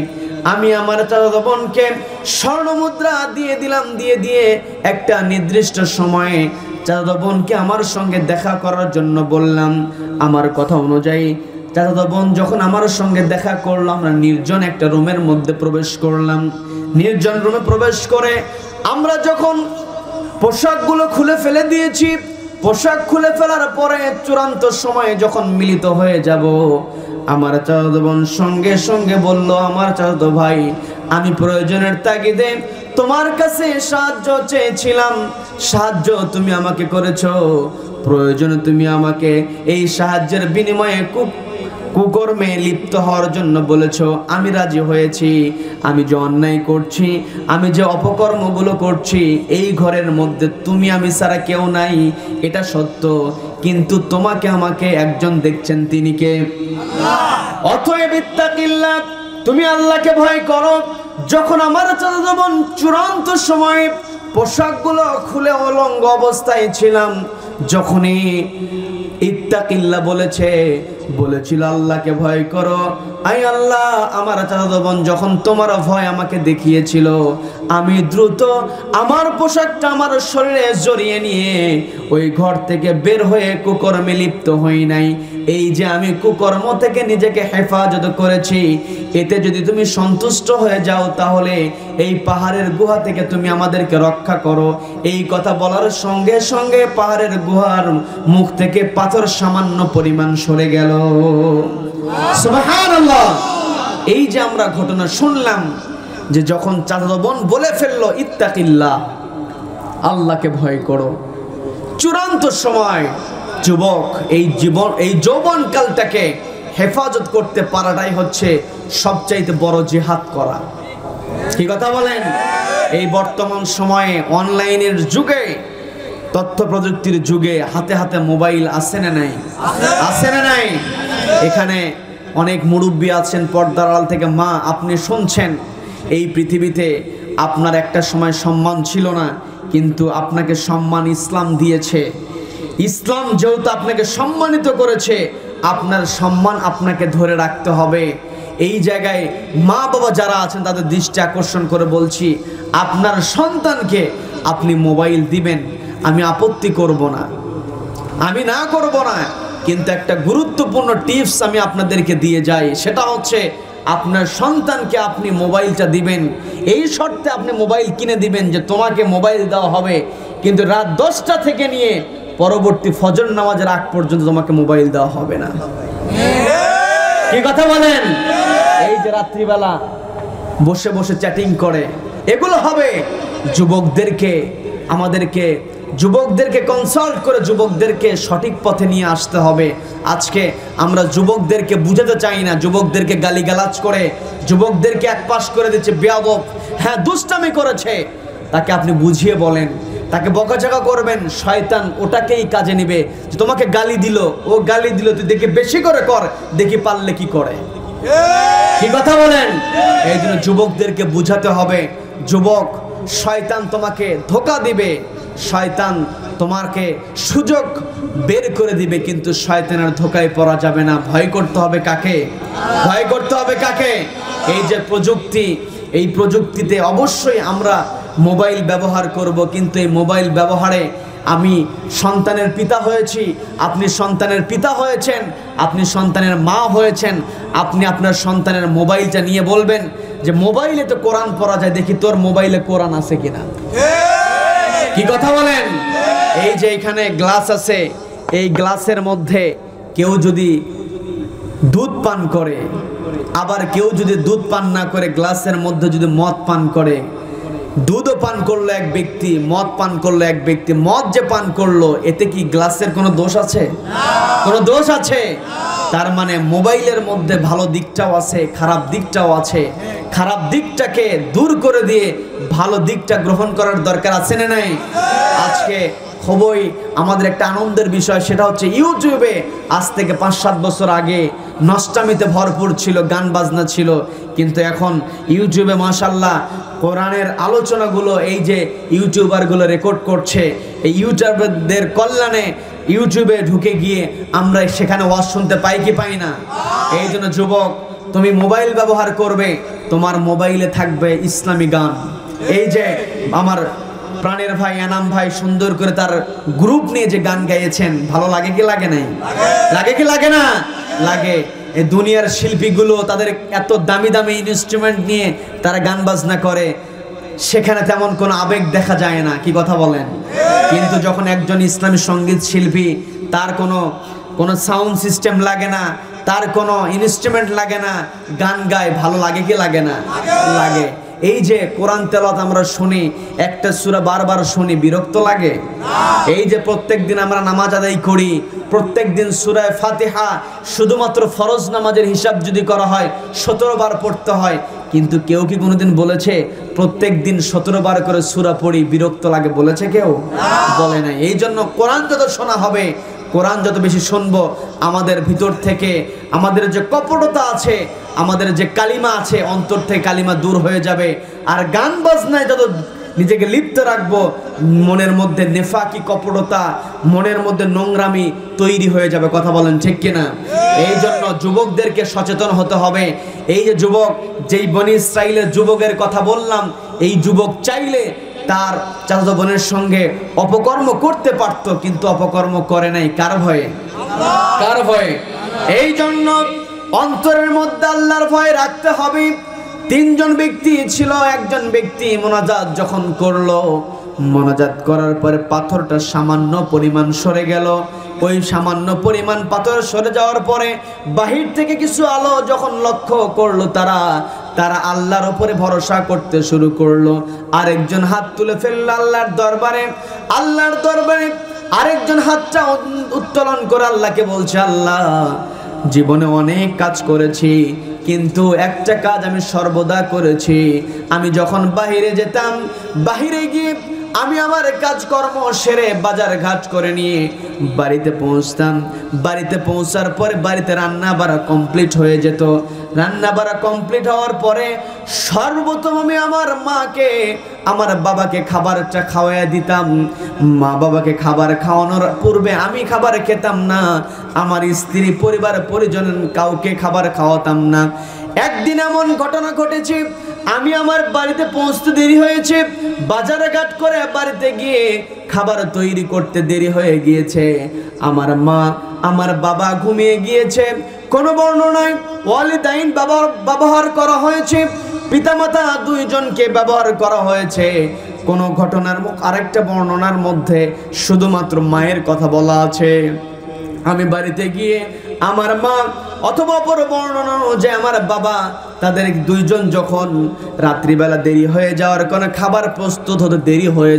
আমি আমার চাচাতো বোনকে স্বর্ণ মুদ্রা দিয়ে দিলাম। দিয়ে একটা নির্দিষ্ট সময়ে চাচাতো বোনকে আমার সঙ্গে দেখা করার জন্য বললাম। আমার কথা অনুযায়ী চাচাতো বোন যখন আমার সঙ্গে দেখা করলো, আমরা নির্জন একটা রুমের মধ্যে প্রবেশ করলাম। নির্জন রুমে প্রবেশ করে আমরা যখন পোশাকগুলো খুলে ফেলে দিয়েছি, পোশাক খুলে ফেলার পরে চূড়ান্ত সময়ে যখন মিলিত হয়ে যাব, আমার চাচাতো বোন সঙ্গে সঙ্গে বলল, আমার চাচাতো ভাই, আমি প্রয়োজনের তাগিদে তোমার কাছে সাহায্য চেয়েছিলাম, সাহায্য তুমি আমাকে করেছো, প্রয়োজনে তুমি আমাকে এই সাহায্যের বিনিময়ে কুকর্মে লিপ্ত হওয়ার জন্য বলেছো, আমি রাজি হয়েছি। আমি যে অন্যায় করছি, আমি যে অপকর্মগুলো করছি, এই ঘরের মধ্যে তুমি আমি ছাড়া কেউ নাই, এটা সত্য, কিন্তু তোমাকে আমাকে একজন দেখছেন, তিনি কে? অতএব ইত্তাকিল্লাহ, তুমি আল্লাহকে ভয় করো। যখন আমার চাচাতো বোন চূড়ান্ত সময়ে পোশাকগুলো খুলে অলঙ্গ অবস্থায় ছিলাম, যখনই ইত্তাকিল্লাহ বলেছিল আল্লাহকে ভয় করো, আই আল্লাহ, আমার চাচাতো বোন যখন তোমার ভয় আমাকে দেখিয়েছিল, আমি দ্রুত আমার পোশাকটা আমার শরীরে জড়িয়ে নিয়ে ওই ঘর থেকে বের হয়ে কুকর্মে লিপ্ত হই নাই। এই যে আমি কুকর্ম থেকে নিজেকে হেফাজত করেছি, এতে যদি তুমি সন্তুষ্ট হয়ে যাও তাহলে এই পাহাড়ের গুহা থেকে তুমি আমাদেরকে রক্ষা করো। এই কথা বলার সঙ্গে সঙ্গে পাহাড়ের গুহার মুখ থেকে পাথর সামান্য পরিমাণ সরে গেল। সুবহানাল্লাহ। এই যে আমরা ঘটনা শুনলাম যে যখন চাচাতো বোন বলে ফেললো ইত্তাকিল্লাহ, আল্লাহকে ভয় করো, চূড়ান্ত সময় যুবক এই যৌবনকালটাকে হেফাজত করতে পারাটাই হচ্ছে সবচাইতে বড় জিহাদ করা। কি কথা বলেন? এই বর্তমান সময়ে অনলাইনের যুগে, তথ্য প্রযুক্তির যুগে হাতে হাতে মোবাইল আছে না নাই? আছে না নাই? এখানে অনেক মুরব্বী আছেন পর্দার আড়াল থেকে, মা আপনি শুনছেন এই পৃথিবীতে আপনার একটা সময় সম্মান ছিল না, কিন্তু আপনাকে সম্মান ইসলাম দিয়েছে। ইসলাম যেহেতু আপনাকে সম্মানিত করেছে, আপনার সম্মান আপনাকে ধরে রাখতে হবে। এই জায়গায় মা বাবা যারা আছেন তাদের দৃষ্টি আকর্ষণ করে বলছি, আপনার সন্তানকে আপনি মোবাইল দিবেন, আমি আপত্তি করব না, আমি না করব না, কিন্তু একটা গুরুত্বপূর্ণ টিপস আমি আপনাদেরকে দিয়ে যাই, সেটা হচ্ছে আপনার সন্তানকে আপনি মোবাইলটা দিবেন, এই শর্তে আপনি মোবাইল কিনে দিবেন যে তোমাকে মোবাইল দেওয়া হবে, কিন্তু রাত 10টা থেকে নিয়ে পরবর্তী ফজর নামাজের আগ পর্যন্ত তোমাকে মোবাইল দেওয়া হবে না। কি কথা বলেন? এই যে রাত্রিবেলা বসে বসে চ্যাটিং করে, এগুলো হবে। যুবকদেরকে কনসাল্ট করে যুবকদেরকে সঠিক পথে নিয়ে আসতে হবে। আজকে আমরা যুবকদেরকে বুঝাতে চাই না, যুবকদেরকে গালিগালাজ করে যুবকদেরকে একপাশ করে দিচ্ছে, বেয়াদব, হ্যাঁ দুষ্টামি করেছে, তাকে আপনি বুঝিয়ে বলেন, তাকে বকাঝকা করবেন, শয়তান ওটাকেই কাজে নেবে যে তোমাকে গালি দিল, ও গালি দিল, তুই দেখি বেশি করে কর, দেখি পারলে কি করে। কি কথা বলেন? এই জন্য যুবকদেরকে বুঝাতে হবে, যুবক, শয়তান তোমাকে ধোঁকা দিবে, শয়তান তোমাকে সুযোগ বের করে দিবে, কিন্তু শয়তানের ধোঁকায় পড়া যাবে না। ভয় করতে হবে কাকে? ভয় করতে হবে কাকে? এই যে প্রযুক্তি, এই প্রযুক্তিতে অবশ্যই আমরা মোবাইল ব্যবহার করব, কিন্তু এই মোবাইল ব্যবহারে আমি সন্তানের পিতা হয়েছি, আপনি সন্তানের পিতা হয়েছেন, আপনি সন্তানের মা হয়েছেন, আপনি আপনার সন্তানের মোবাইলটা নিয়ে বলবেন যে মোবাইলে তো কোরআন পড়া যায়, দেখি তোর মোবাইলে কোরআন আছে কিনা। কি কথা বলেন? এই যে এখানে গ্লাস আছে, এই গ্লাসের মধ্যে কেউ যদি দুধ পান করে, আবার কেউ যদি দুধ পান না করে গ্লাসের মধ্যে যদি মদ পান করে, দুধও পান করলো এক ব্যক্তি, মদ পান করলো এক ব্যক্তি, মদ যে পান করলো এতে কি গ্লাসের কোনো দোষ আছে? কোনো দোষ আছে? তার মানে মোবাইলের মধ্যে ভালো দিকটাও আছে, খারাপ দিকটাও আছে। খারাপ দিকটাকে দূর করে দিয়ে ভালো দিকটা গ্রহণ করার দরকার আছে না নাই? আজকে খুবই আমাদের একটা আনন্দের বিষয়, সেটা হচ্ছে ইউটিউবে আজ থেকে 5-7 বছর আগে নষ্টামিতে ভরপুর ছিল, গান বাজনা ছিল, কিন্তু এখন ইউটিউবে মাশাআল্লাহ কোরআনের আলোচনাগুলো এই যে ইউটিউবারগুলো রেকর্ড করছে, এই ইউটিউবারদের কল্যাণে ইউটিউবে ঢুকে গিয়ে আমরা সেখানে ওয়াজ শুনতে পাই কি পাই না? এই জন্য যুবক, তুমি মোবাইল ব্যবহার করবে, তোমার মোবাইলে থাকবে ইসলামী গান। এই যে আমার প্রাণের ভাই এনাম ভাই সুন্দর করে তার গ্রুপ নিয়ে যে গান গাইছেন, ভালো লাগে কি লাগে নাই? লাগে কি লাগে না? লাগে। এই দুনিয়ার শিল্পীগুলো তাদের এত দামি দামি ইনস্ট্রুমেন্ট নিয়ে তারা গান বাজনা করে, সেখানে তেমন কোনো আবেগ দেখা যায় না। কি কথা বলেন? কিন্তু যখন একজন ইসলামী সঙ্গীত শিল্পী, তার কোনো সাউন্ড সিস্টেম লাগে না, তার কোনো ইনস্ট্রুমেন্ট লাগে না, গান গায়, ভালো লাগে কি লাগে না? লাগে। এই যে কোরআন তেলাওয়াত আমরা শুনি, একটা সূরা বারবার শুনি, বিরক্ত লাগে? এই যে প্রত্যেকদিন আমরা নামাজ আদায় করি, প্রত্যেকদিন সূরা ফাতিহা শুধুমাত্র ফরজ নামাজের হিসাব যদি করা হয় 17 বার পড়তে হয়, কিন্তু কেউ কি কোনোদিন বলেছে প্রত্যেকদিন 17 বার করে সূরা পড়ি বিরক্ত লাগে? বলেছে কেউ? বলে নাই। এই জন্য কোরআন যত শোনা হবে, কোরআন যত বেশি শুনবো, আমাদের ভিতর থেকে আমাদের যে কপটতা আছে, আমাদের যে কালিমা আছে, অন্তর থেকে কালিমা দূর হয়ে যাবে। আর গান বাজনায় যত নিজেকে লিপ্ত রাখবো, মনের মধ্যে নেফাকি কপটতা, মনের মধ্যে নোংরামি তৈরি হয়ে যাবে। কথা বলেন ঠিক কিনা? এই জন্য যুবকদেরকে সচেতন হতে হবে। এই যে যুবক, যেই বনি ইসরাইলের যুবকের কথা বললাম, এই যুবক চাইলে তার চাচাতো বোনের সঙ্গে অপকর্ম করতে পারত, কিন্তু অপকর্ম করে নাই। কার ভয়ে? কার ভয়ে? এই জন্য অন্তরের মধ্যে আল্লাহর ভয় রাখতে হবে। তিনজন ব্যক্তি ছিল, একজন ব্যক্তি মোনাজাত যখন করলো, মোনাজাত করার পরে পাথরটা সামান্য পরিমাণ সরে গেল। ওই সামান্য পরিমাণ পাথর সরে যাওয়ার পরে বাহির থেকে কিছু আলো যখন লক্ষ্য করলো তারা আল্লাহর উপরে ভরসা করতে শুরু করলো। আরেকজন হাত তুলে ফেললো আল্লাহর দরবারে। আরেকজন হাতটা উত্তোলন করে আল্লাহকে বলছে, আল্লাহ, জীবনে অনেক কাজ করেছি, কিন্তু একটা কাজ আমি সর্বদা করেছি। আমি যখন বাহিরে যেতাম, বাহিরে গিয়ে আমি আমার কাজকর্ম সেরে বাজার ঘাট করে নিয়ে বাড়িতে পৌঁছতাম। বাড়িতে পৌঁছার পরে বাড়িতে রান্না বাড়া কমপ্লিট হয়ে যেত। রান্না বাড়া কমপ্লিট হওয়ার পরে সর্বপ্রথম আমি আমার মাকে, আমার বাবাকে খাবারটা খাওয়াইয়া দিতাম। মা বাবাকে খাবার খাওয়ানোর পূর্বে আমি খাবার খেতাম না, আমার স্ত্রী, পরিবার পরিজন কাউকে খাবার খাওয়াতাম না। একদিন এমন ঘটনা ঘটেছে, আমি আমার বাড়িতে পৌঁছতে দেরি হয়েছে, বাজারে ঘাট করে বাড়িতে গিয়ে খাবার তৈরি করতে দেরি হয়ে গিয়েছে। আমার মা, আমার বাবা ঘুমিয়ে গিয়েছে। কোনো বর্ণনায় ওয়ালিদাইন ব্যবহার করা হয়েছে, পিতামাতা দুইজনকে ব্যবহার করা হয়েছে। কোনো ঘটনার আরেকটা বর্ণনার মধ্যে শুধুমাত্র মায়ের কথা বলা আছে। আমি বাড়িতে গিয়ে আমার মা অথবা অপর বর্ণনা যে আমার বাবা, তাদের দুইজন যখন রাত্রিবেলা দেরি হয়ে যাওয়ার কারণে খাবার প্রস্তুত হতে দেরি হয়ে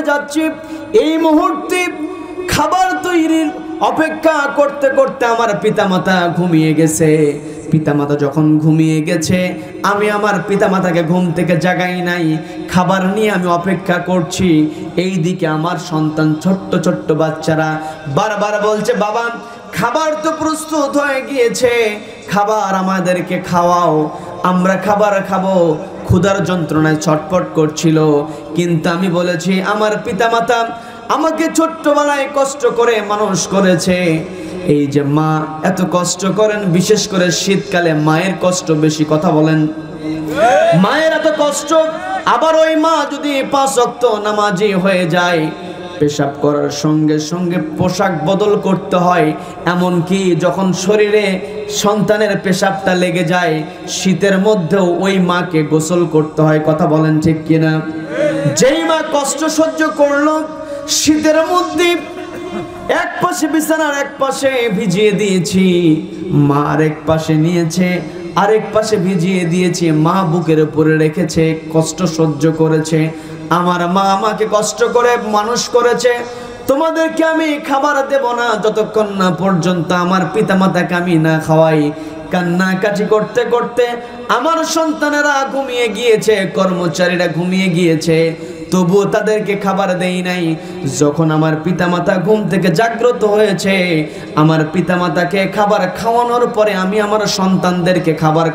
যাচ্ছে, এই মুহূর্তে খাবার তৈরির অপেক্ষা করতে করতে আমার পিতামাতা ঘুমিয়ে গেছে। পিতামাতা যখন ঘুমিয়ে গেছে, আমি আমার পিতামাতাকে ঘুম থেকে জাগাই নাই, খাবার নিয়ে আমি অপেক্ষা করছি। এই দিকে আমার সন্তান, ছোট্ট ছোট্ট বাচ্চারা বারবার বলছে, বাবা, খাবার তো প্রস্তুত হয়ে গিয়েছে, খাবার আমাদেরকে খাওয়াও, আমরা খাবার খাবো। ক্ষুধার যন্ত্রণায় ছটফট করছিল। কিন্তু আমি বলেছি, আমার পিতামাতা আমাকে ছোট্টবেলায় কষ্ট করে মানুষ করেছে। এই যে মা এত কষ্ট করেন, বিশেষ করে শীতকালে মায়ের কষ্ট বেশি। কথা বলেন, মায়ের এত কষ্ট। আবার ওই মা যদি 5 ওয়াক্ত নামাজি হয়ে যায়, পেশাব করার সঙ্গে সঙ্গে পোশাক বদল করতে হয়। এমনকি যখন শরীরে সন্তানের পেশাবটা লেগে যায়, শীতের মধ্যেও ওই মাকে গোসল করতে হয়। কথা বলেন ঠিক কিনা? যেই মা কষ্ট সহ্য করলো, শীতের মধ্যে এক পাশে বিছানার এক পাশে ভিজিয়ে দিয়েছি, মা আরেক পাশে নিয়েছে, আরেক পাশে ভিজিয়ে দিয়েছি, মা বুকের উপরে রেখেছে, কষ্ট সহ্য করেছে। আমার মা আমাকে কষ্ট করে মানুষ করেছে। তোমাদেরকে আমি খাবার দেব না যতক্ষণ না পর্যন্ত আমার পিতামাতাকে আমি না খাওয়াই। কান্নাকাটি করতে করতে আমার সন্তানেরা ঘুমিয়ে গিয়েছে, কর্মচারীরা ঘুমিয়ে গিয়েছে, তবুও তাদেরকে খাবার দেই নাই। যখন আমার পিতামাতা ঘুম থেকে জাগ্রত হয়েছে, আমার পিতামাতাকে খাবার খাওয়ানোর পরে আমি আমার সন্তানদেরকে খাবার